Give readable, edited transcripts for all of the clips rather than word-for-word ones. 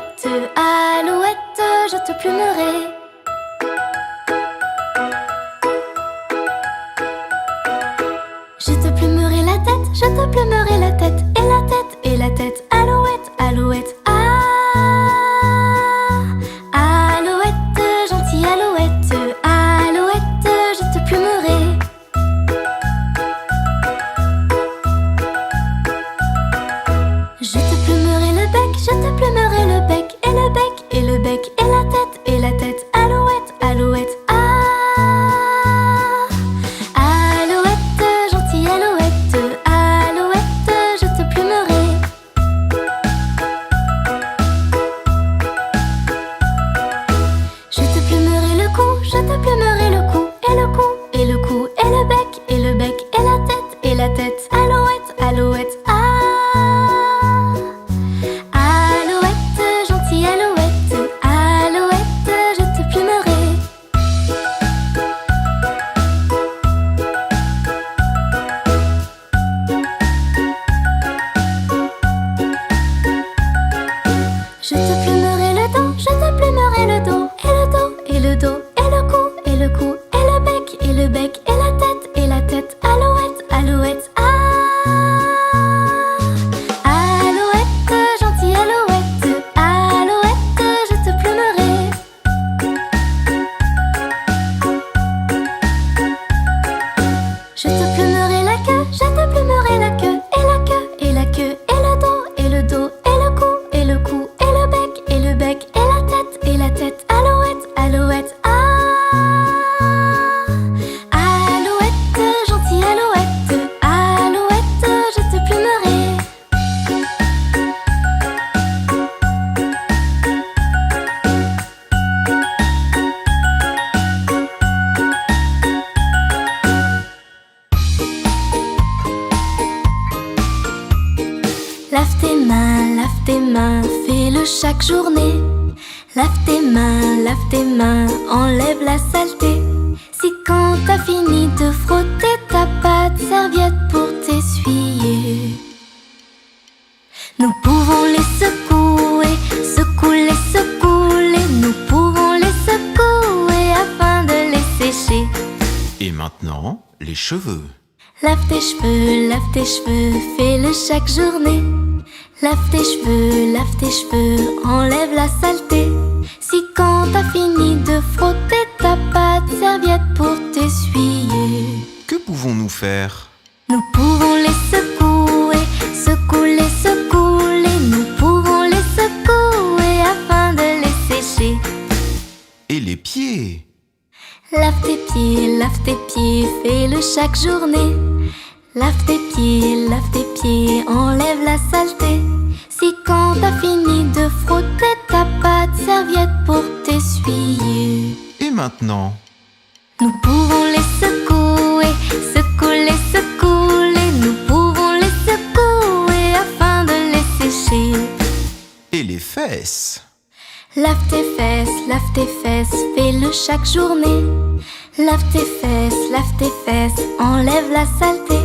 alouette, alouette, je te plumerai. Je te plumerai la tête, je te plumerai la tête, et la tête, et la tête. Alouette, alouette, alouette, gentille alouette, alouette, je te plumerai. Je te plumerai le bec, je te plumerai le bec, et le bec, et le bec, et la tête, et la tête. Alouette, alouette, alouette, gentille alouette, alouette, je te plumerai. Je te plumerai le cou, je te plumerai le cou, et le cou, et le cou, et le bec, et le bec, et la tête, et la tête. Alouette, alouette, alouette, gentille alouette, alouette, je te plumerai. Je te plumerai le dos, je te plumerai le dos, et le dos, et le dos, et le cou, et le cou, et le bec, et le bec, et la tête, et la tête. Alouette, alouette, alouette, gentille alouette, alouette, je te plumerai. Je te plumerai la queue, je te plumerai la queue, et la queue, et la queue, et le dos, et le dos, et le cou, et le cou, et le bec, et le bec, et la tête, et la tête. Alouette, alouette, alouette, gentille alouette, alouette, je te plumerai. Lave tes mains, fais-le chaque journée. Lave tes mains, enlève la saleté. Si quand t'as fini de frotter, t'as pas de serviette pour t'essuyer, nous pouvons les secouer, secouer, secouer. Nous pouvons les secouer afin de les sécher. Et maintenant, les cheveux. Lave tes cheveux, fais-le chaque journée. Lave tes cheveux, enlève la saleté. Si quand t'as fini de frotter, t'as pas de serviette pour t'essuyer, Que pouvons-nous faire? nous pouvons les secouer, secouer, secouer. Nous pouvons les secouer afin de les sécher. Et les pieds? Lave tes pieds, fais-le chaque journée. Lave tes pieds, enlève la saleté. Si quand t'as fini de frotter, t'as pas de serviette pour t'essuyer, Et maintenant? nous pouvons les secouer, secouer, secouer. Nous pouvons les secouer afin de les sécher. Et les fesses? Lave tes fesses, fais-le chaque journée. Lave tes fesses, enlève la saleté.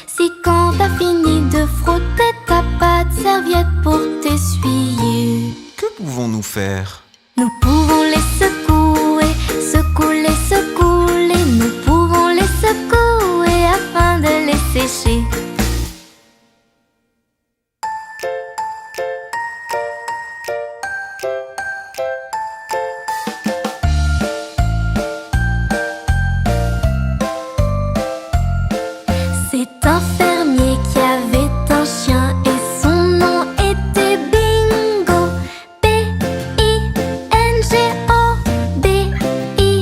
Si quand t'as fini de frotter, t'as pas de serviette pour t'essuyer, Que pouvons-nous faire? nous pouvons les secouer, secouer, secouer. Nous pouvons les secouer afin de les sécher. C'est un fermier qui avait un chien et son nom était Bingo. B-I-N-G-O, B-I-N-G-O,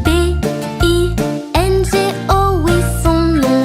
B-I-N-G-O. Oui, son nom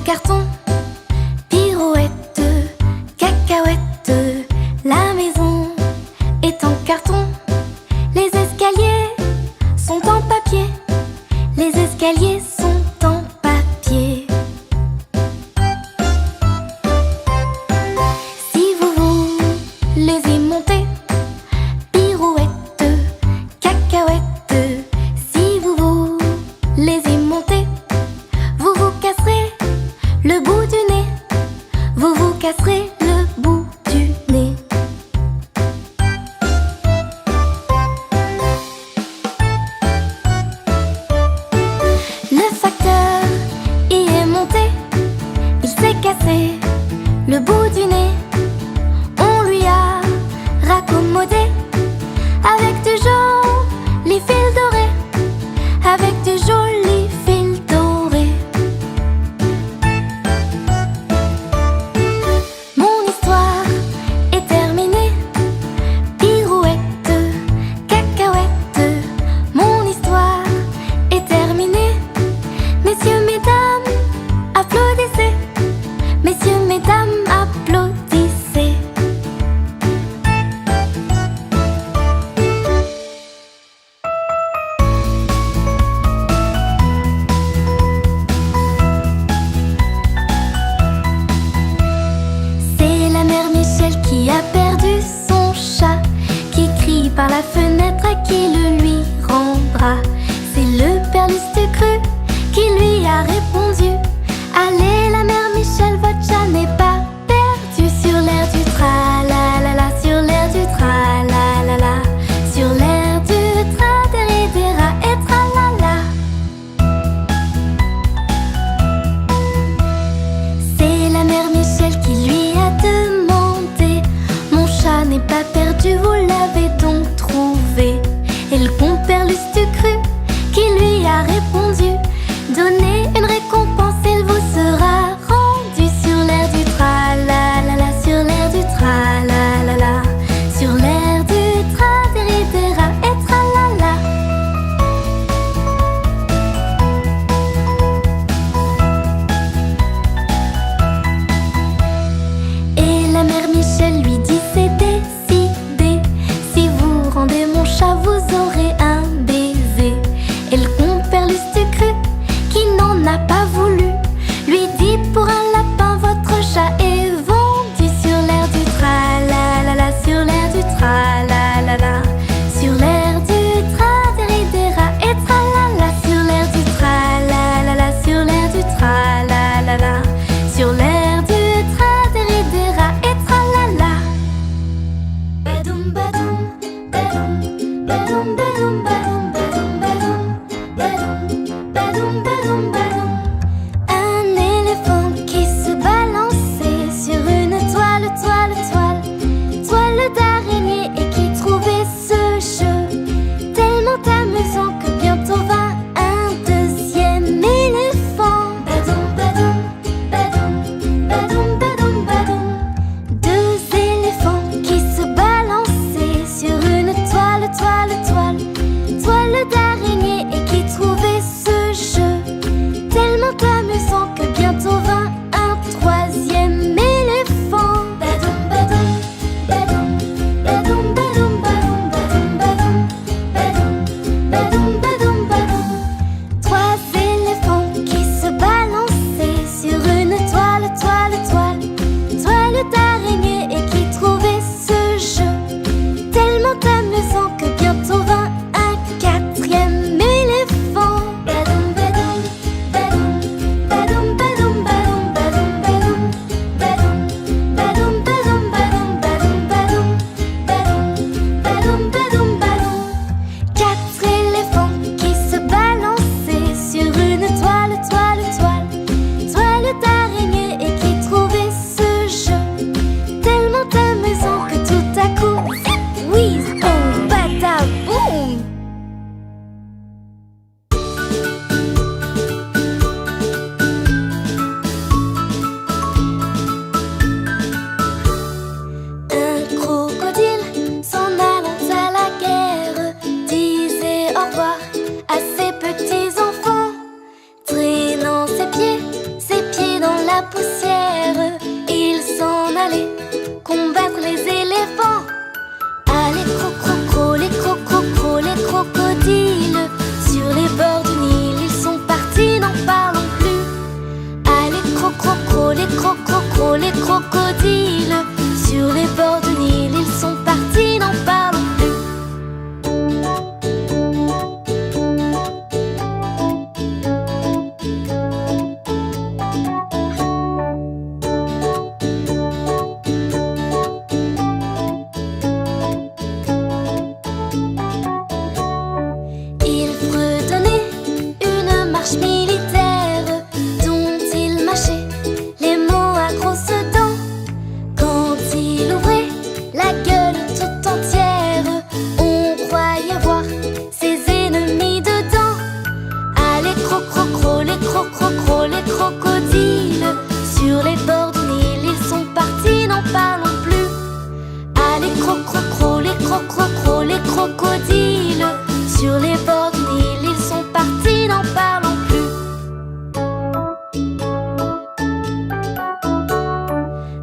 carton. Pirouette, cacahuète, la maison est en carton. Les escaliers sont en papier. Les escaliers sont en papier. Si vous voulez monter, pirouette, cacahuète. Si vous voulez monter, vous vous casserez le bout du nez. Vous vous casserez le bout du nez. Le facteur y est monté. Il s'est cassé le bout du nez. On lui a raccommodé avec du joli fil doré. Avec du joli fil doré. Mon histoire est terminée. Pirouette, cacahuète. Mon histoire est terminée. Messieurs, mesdames, applaudissez. Messieurs, mesdames, applaudissez. C'est la mère Michel qui a perdu son chat, qui crie par la fenêtre à qui le lui rendra. C'est le père Lustucru qui lui a répondu: allez, la mère Michel, votre chat n'est pas perdu. Sur l'air du tra-la-la-la, sur l'air du tra-la-la-la, sur l'air du tra-déri-déra et tra-la-la. C'est la mère Michel qui lui a demandé: mon chat n'est pas perdu, vous l'avez donc trouvé? Et le compère Lustucru la poussière, ils s'en allaient combattre les éléphants. Allez, cro-cro-cro, les cro-cro-cro, les crocodiles. Sur les bords du Nil, ils sont partis, n'en parlons plus. Allez, cro-cro-cro, les cro-cro-cro, les crocodiles. Sur les bords du Nil, ils sont partis, n'en parlons plus. Militaire dont il mâchait les mots à grosses dents. Quand il ouvrait la gueule tout entière, on croyait voir ses ennemis dedans. Allez, cro-cro-cro, les cro-cro-cro, les crocodiles. Sur les bords du Nil, ils sont partis, n'en parlons plus. Allez, cro-cro-cro, les cro-cro-cro, les crocodiles. Sur les bords du Nil, ils sont partis, n'en parlons plus.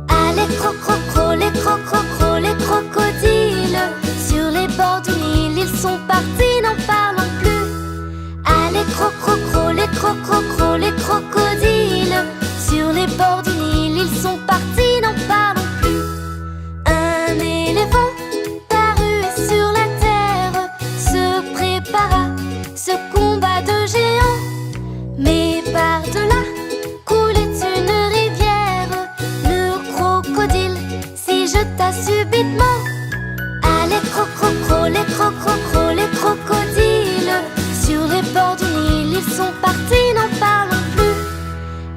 Allez, cro-cro-cro, les cro-cro-cro, les crocodiles. Sur les bords du Nil, ils sont partis, n'en parlons plus. Allez, cro-cro-cro, les cro-cro-cro, les crocodiles. Sur les bords du Nil, ils sont partis, n'en parlons plus. Un éléphant parut sur la terre, se prépara ce combat de géants. Mais par-delà coulait une rivière, le crocodile s'y jeta subitement. Allez, cro-cro-cro, les cro-cro-cro, les crocodiles. Sur les bords du Nil, ils sont partis, n'en parlons plus.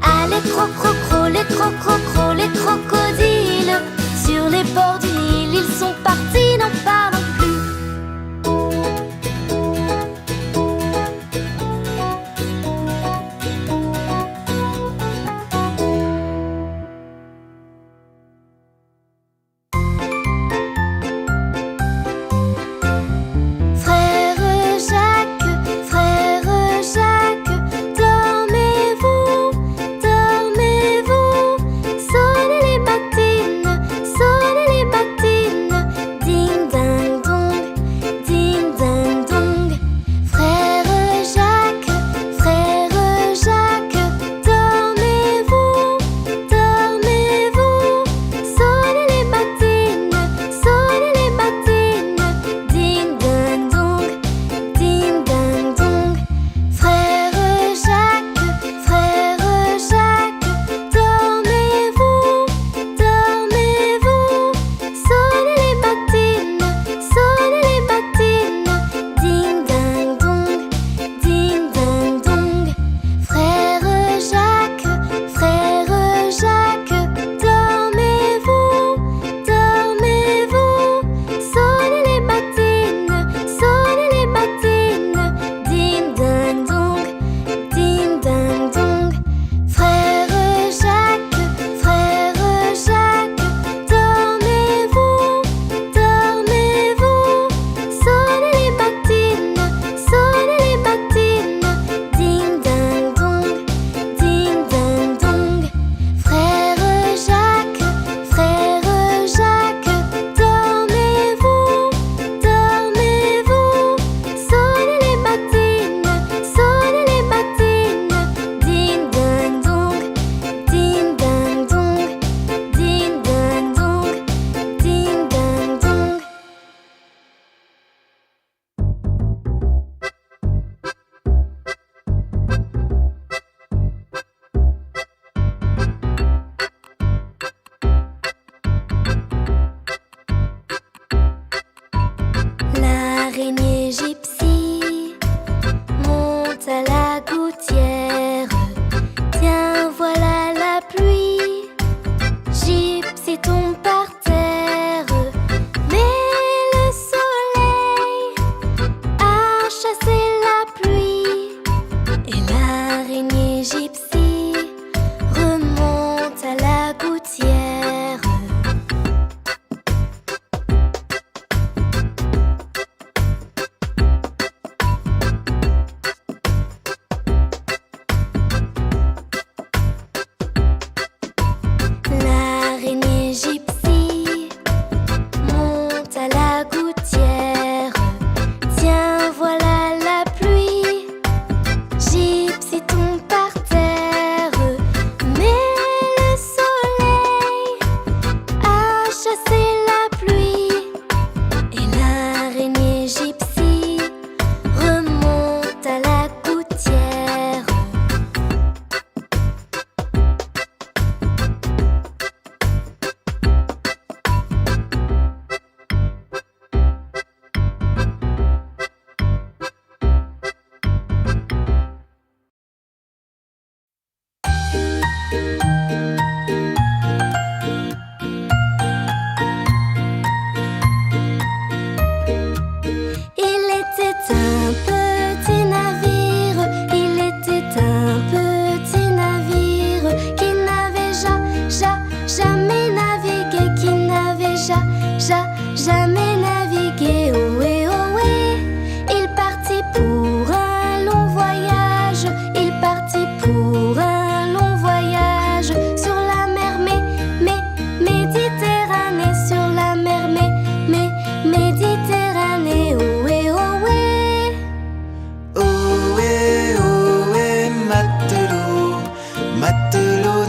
Allez, cro-cro-cro, les cro-cro-cro, les crocodiles. Sur les bords du Nil, ils sont partis, n'en parlons plus. Frère Jacques, dormez-vous, dormez-vous. Sonnez les matines,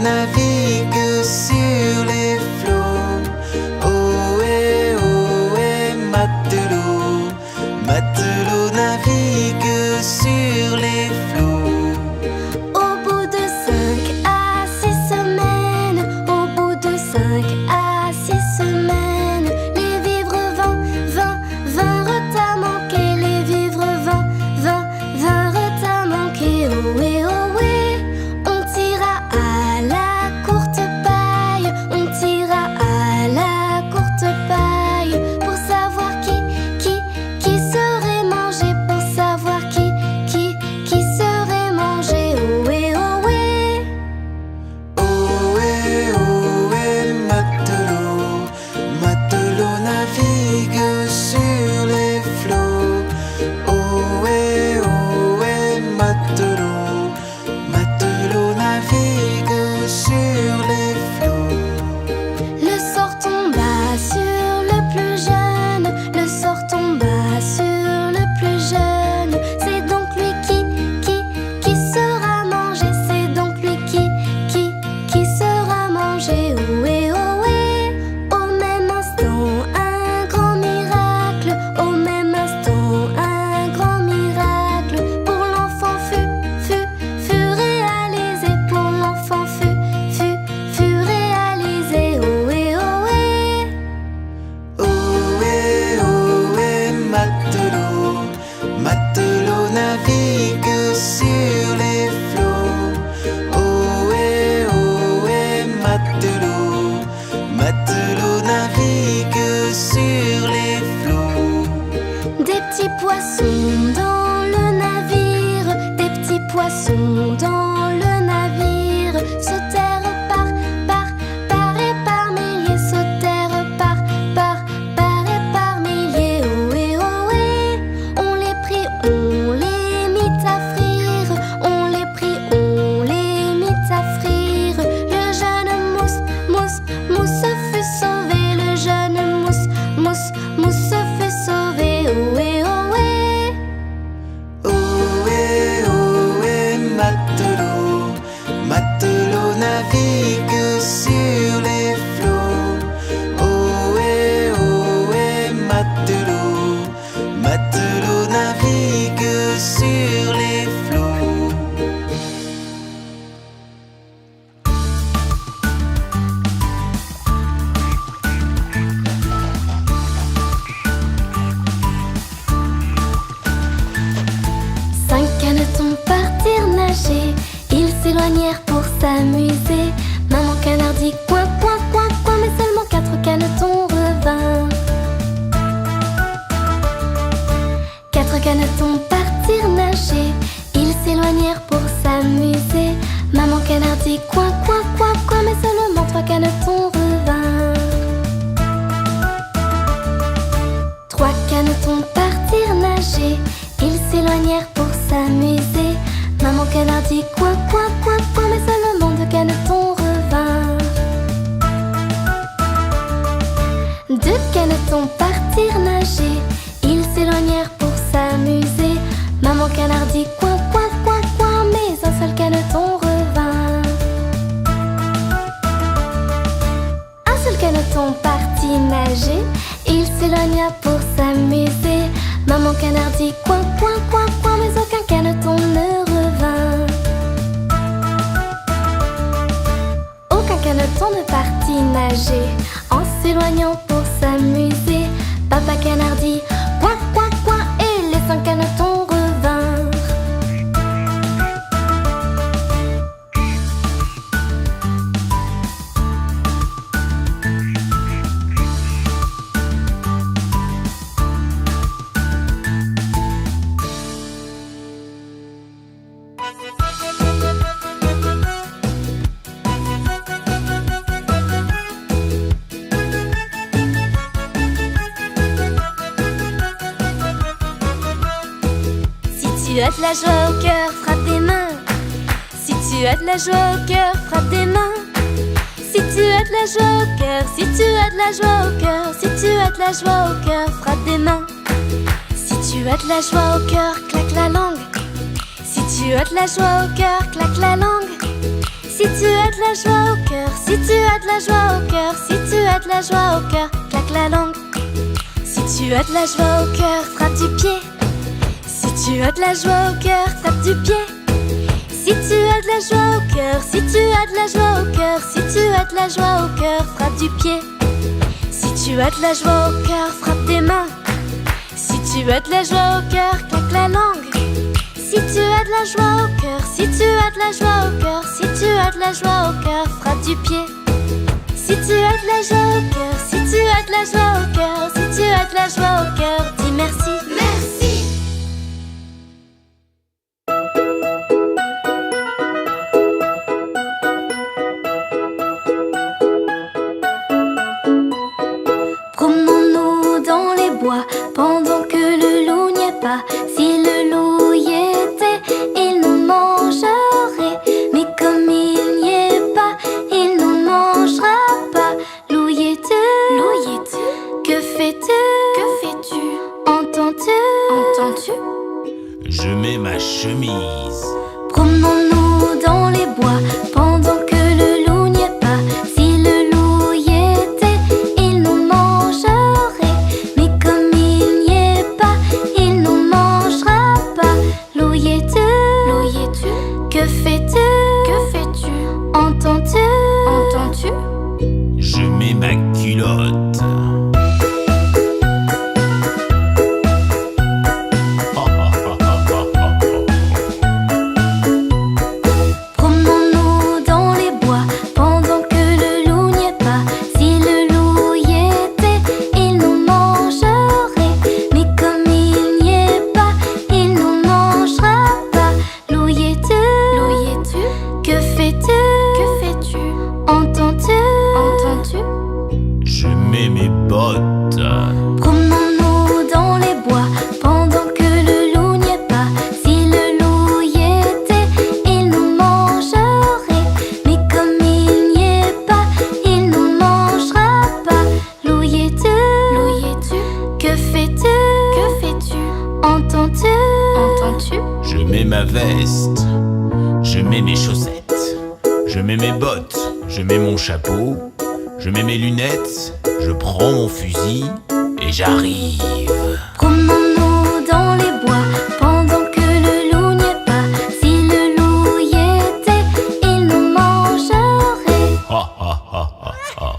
navigue sur les flots. Ohé, matelot, matelot navigue sur les flots. Au bout de 5 à 6 semaines, au bout de 5 à 6 semaines, les vivres vinrent à manquer, les vivres vinrent à manquer. Ohé, on tira à la courte paille, on tira à la courte paille, pour savoir qui serait mangé, pour savoir qui serait mangé. Ohé, Ohé, matelot, matelot navigue sur les flots. Ohé, matelot, matelot navigue sur les flots. le sort tomba sur le plus jeune, le sort tomba sur le plus jeune. C'est donc lui qui sera mangé, c'est donc lui qui sera mangé. Ohé, au même instant un grand miracle, au même instant un grand miracle, pour l'enfant fut réalisé, pour l'enfant fut réalisé. Ohé, Ohé, matelot, matelot navigue sur les flots. Ohé, matelot, matelot navigue sur les flots. des petits poissons dans le navire, des petits poissons dans le navire, sautèrent par et par milliers, sautèrent par et par milliers. Ohé, on les prit, on les mit à frire, on les prit, on les mit à frire. Le jeune mousse fut sauvé, le jeune mousse fut sauvé. Ohé, Ohé, matelot, matelot navigue sur les flots. Ohé, matelot, matelot navigue sur les flots. Cinq canetons partirent nager, ils s'éloignèrent pour s'amuser. Maman canard dit coin, coin, coin, coin, mais seulement 4 canetons revinrent. 4 canetons partirent nager, ils s'éloignèrent pour s'amuser. Maman canard dit coin, coin, coin, coin, mais seulement 3 canetons revinrent. 3 canetons partirent nager, ils s'éloignèrent pour s'amuser. Maman canard dit coin, coin, coin, coin, mais seulement 2 canetons revinrent. 2 canetons partirent nager, ils s'éloignèrent pour s'amuser. Maman canard dit coin, coin, coin, coin, mais un seul caneton revint. Un seul caneton partit nager, il s'éloigna pour s'amuser. Maman canard dit coin, coin, coin, coin, mais aucun caneton ne revint. Aucun caneton ne partit nager, en s'éloignant pour s'amuser. Papa canard dit coin, coin, coin, et les 5 canetons revinrent. Si tu as de la joie au cœur, frappe des mains. Si tu as de la joie au cœur, frappe des mains. Si tu as de la joie au cœur, si tu as de la joie au cœur, si tu as de la joie au cœur, frappe des mains. Si tu as de la joie au cœur, claque la langue. Si tu as de la joie au cœur, claque la langue. Si tu as de la joie au cœur, si tu as de la joie au cœur, si tu as de la joie au cœur, claque la langue. Si tu as de la joie au cœur, frappe du pied. Si tu as de la joie au cœur, tape du pied. Si tu as de la joie au cœur, si tu as de la joie au cœur, si tu as de la joie au cœur, frappe du pied. Si tu as de la joie au cœur, frappe des mains. Si tu as de la joie au cœur, claque la langue. Si tu as de la joie au cœur, si tu as de la joie au cœur, si tu as de la joie au cœur, frappe du pied. Si tu as de la joie au cœur, si tu as de la joie au cœur, si tu as de la joie au cœur, dis merci. Merci. Promenons-nous dans les bois pendant que le loup n'y est pas. Si le loup y était, il nous mangerait. Mais comme il n'y est pas, il nous mangera pas. Loup y es-tu? Loup y es-tu? Que fais-tu? Que fais-tu? Entends-tu? Entends-tu? Je mets ma chemise. Promenons-nous dans les bois pendant que le loup n'y est pas. Si le loup y était, il nous mangerait. Mais comme il n'y est pas, il nous mangera pas. Loup y es-tu? Loup y es-tu? Que fais-tu? Que fais-tu? Entends-tu? Entends-tu? Je mets ma culotte. Promenons-nous dans les bois pendant que le loup n'y est pas. Si le loup y était, il nous mangerait. Mais comme il n'y est pas, il nous mangera pas. Loup y es-tu? Loup y es-tu? Que fais-tu? Que fais-tu? Entends-tu? Entends-tu? Je mets mes bottes. Promenons-nous dans les bois pendant que le loup n'y est pas. Si le loup y était, il nous mangerait. Mais comme il n'y est pas, il nous mangera pas. Loup y es-tu? Loup y es-tu? Que fais-tu? Que fais-tu? Entends-tu? Entends-tu? Je mets ma veste. Je mets mes chaussettes. Je mets mes bottes. Je mets mon chapeau. Je mets mes lunettes. Je prends mon fusil et j'arrive. Promenons-nous dans les bois pendant que le loup n'y est pas. Si le loup y était, il nous mangerait. Ha ha ha ha ha.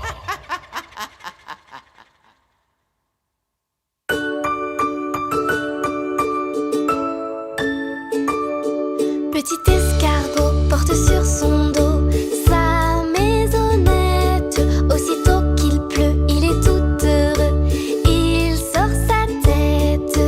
Petit escargot porte sur son dos sa maisonnette. Aussitôt qu'il pleut, il est tout heureux. Il sort sa tête.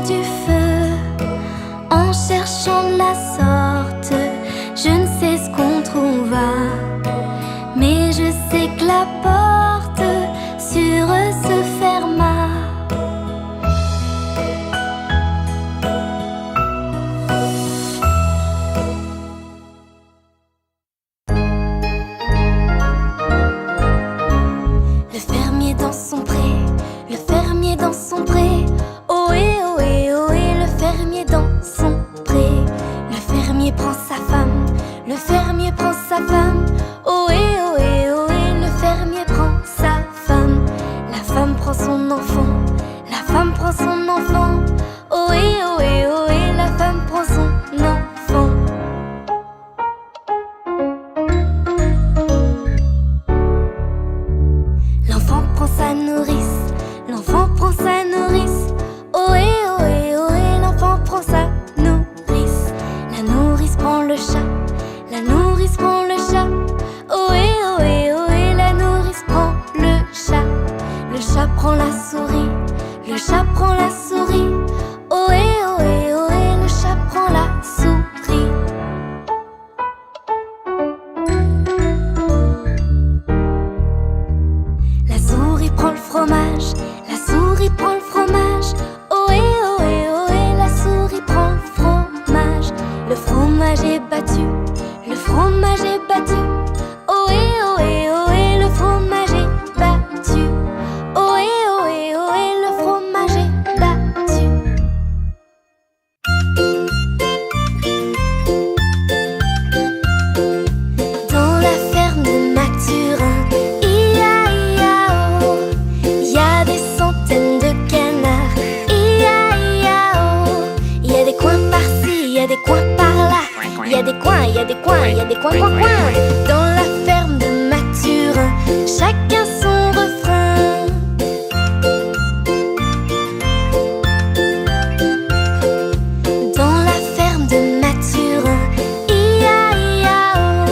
du feu en cherchant de la sorte. Je ne sais ce qu'on trouva, mais je sais que la porte sur eux se ferma. Le fermier dans son pré, le fermier dans son pré. Ohé, ohé, ohé, le fermier dans son pré. Le fermier prend sa femme, le fermier prend sa femme. Ohé, ohé, ohé, le fermier prend sa femme. La femme prend son enfant, la femme prend son enfant. Ohé, ohé, ohé, la femme prend son enfant. L'enfant prend sa nourrice, l'enfant prend sa nourrice. Ohé, ohé, ohé, l'enfant prend sa nourrice. La nourrice prend le chat, la nourrice prend le chat. Ohé, ohé, ohé, la nourrice prend le chat. Le chat prend la souris, le chat prend la souris. Ohé, ohé, ohé, le chat prend la souris. La souris prend le fromage, la souris prend le fromage. Ohé, ohé, ohé, la souris prend le fromage. Le fromage est battu, le fromage est battu. Ohé, ohé, ohé, le fromage est battu. Ohé, ohé, ohé, le fromage est battu. Dans la ferme de Mathurin, ia-ia-oh, y a des centaines de canards. Ia-ia-oh, y a des coins par-ci, y a des coins par-là. Y a des coins, y a des coins, y a des coins, coins, coins. Dans la ferme de Mathurin, chacun son refrain. Dans la ferme de Mathurin, ia-ia-oh,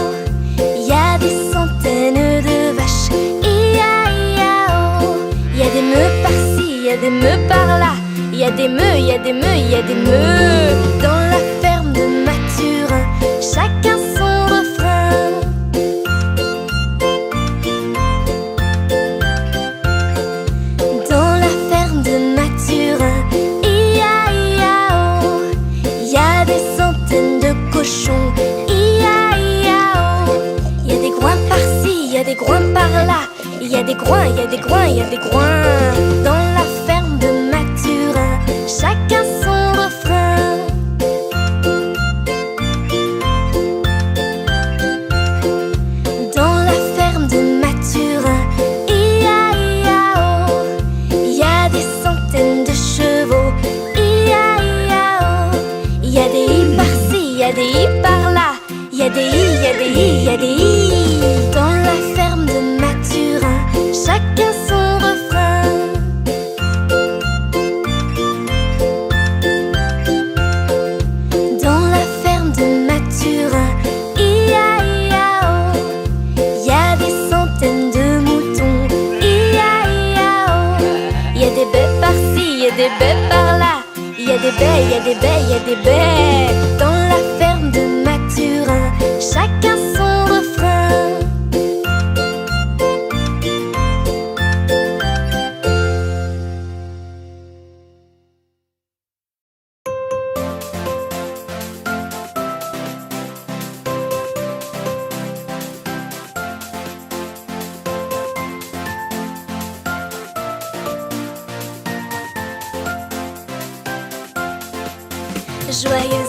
y a des centaines de vaches. Ia-ia-oh, y a des meux par-ci, y a des meux par-là. Y a des meux, y a des meux, y a des meux. Dans la ferme de Mathurin, chacun son refrain. Dans la ferme de Mathurin, ia-ia-oh, y a des centaines de cochons. Ia-ia-oh, y a des groins par-ci, y a des groins par-là. Y a des groins, y a des groins, y a des groins. Dans la ferme de Mathurin, chacun son refrain. Dans la ferme de Mathurin, ia-ia-oh, y a des centaines de chevaux. Ia-ia-oh, y a des i par-ci, y a des i par-là. Y a des i, y a des i, y a des i. Dans la ferme de Mathurin, chacun son refrain. Dans la ferme de Mathurin, ia-ia-oh, y a des centaines de moutons. Ia-ia-oh, y a des baies par-ci, y a des baies par-là. Y a des baies, y a des baies, y a des baies. Dans la ferme de Mathurin, chacun son refrain. Joyeux